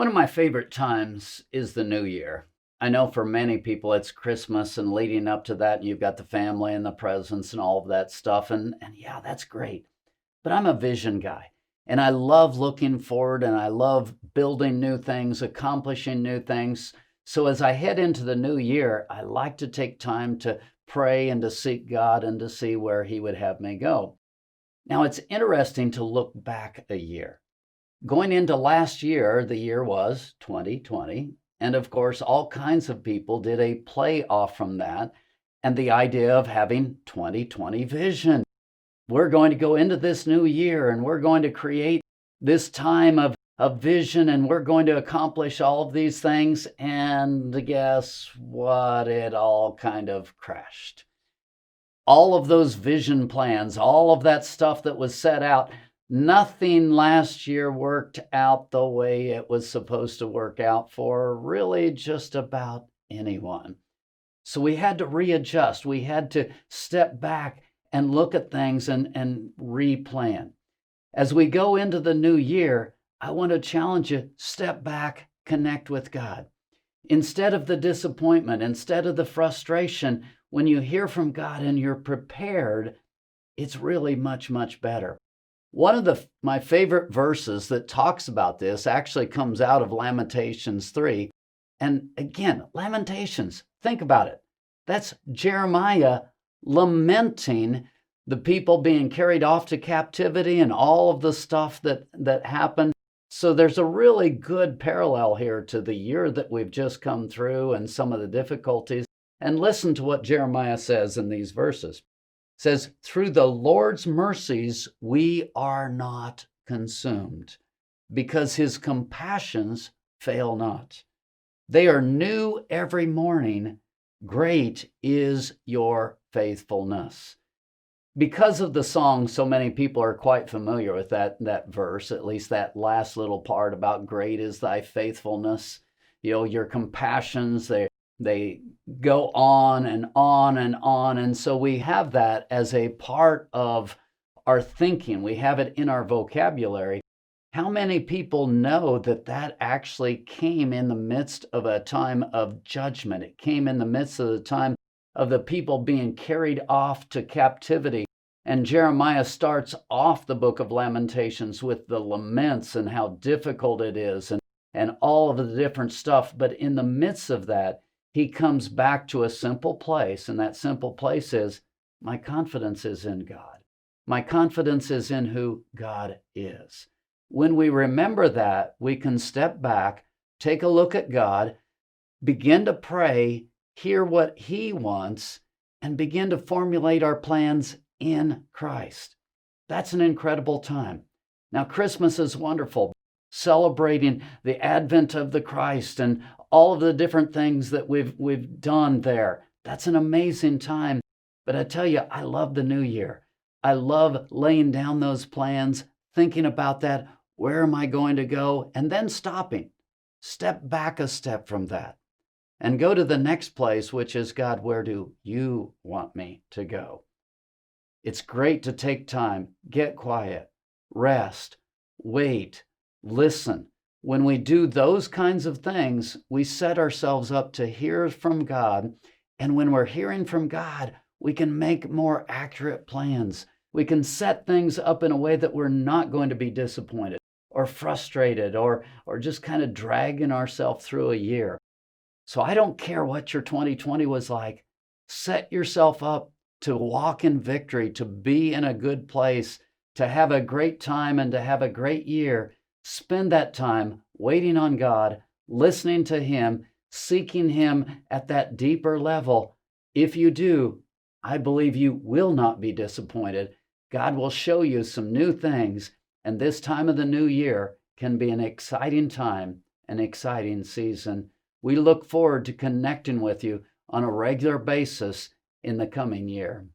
One of my favorite times is the new year. I know for many people it's Christmas and leading up to that, and you've got the family and the presents and all of that stuff. And yeah, that's great. But I'm a vision guy and I love looking forward and I love building new things, accomplishing new things. So as I head into the new year, I like to take time to pray and to seek God and to see where He would have me go. Now, it's interesting to look back a year. Going into last year, the year was 2020. And of course, all kinds of people did a play off from that and the idea of having 2020 vision. We're going to go into this new year and we're going to create this time of vision and we're going to accomplish all of these things. And guess what? It all kind of crashed. All of those vision plans, all of that stuff that was set out, nothing last year worked out the way it was supposed to work out for really just about anyone. So we had to readjust. We had to step back and look at things and replan. As we go into the new year, I want to challenge you, step back, connect with God. Instead of the disappointment, instead of the frustration, when you hear from God and you're prepared, it's really much, much better. One of my favorite verses that talks about this actually comes out of Lamentations 3. And again, Lamentations, think about it. That's Jeremiah lamenting the people being carried off to captivity and all of the stuff that happened. So there's a really good parallel here to the year that we've just come through and some of the difficulties. And listen to what Jeremiah says in these verses. Says, through the Lord's mercies, we are not consumed, because His compassions fail not. They are new every morning. Great is your faithfulness. Because of the song, so many people are quite familiar with that verse, at least that last little part about great is thy faithfulness. Your compassions, they go on and on and on. And so we have that as a part of our thinking. We have it in our vocabulary. How many people know that that actually came in the midst of a time of judgment? It came in the midst of the time of the people being carried off to captivity. And Jeremiah starts off the book of Lamentations with the laments and how difficult it is and all of the different stuff. But in the midst of that, he comes back to a simple place, and that simple place is, my confidence is in God. My confidence is in who God is. When we remember that, we can step back, take a look at God, begin to pray, hear what He wants, and begin to formulate our plans in Christ. That's an incredible time. Now, Christmas is wonderful, celebrating the advent of the Christ and all of the different things that we've done there. That's an amazing time. But I tell you, I love the new year. I love laying down those plans, thinking about that. Where am I going to go? And then stopping. Step back a step from that and go to the next place, which is, God, where do you want me to go? It's great to take time, get quiet, rest, wait, listen. When we do those kinds of things, we set ourselves up to hear from God. And when we're hearing from God, we can make more accurate plans. We can set things up in a way that we're not going to be disappointed or frustrated or just kind of dragging ourselves through a year. So I don't care what your 2020 was like. Set yourself up to walk in victory, to be in a good place, to have a great time and to have a great year. Spend that time waiting on God, listening to Him, seeking Him at that deeper level. If you do, I believe you will not be disappointed. God will show you some new things, and this time of the new year can be an exciting time, an exciting season. We look forward to connecting with you on a regular basis in the coming year.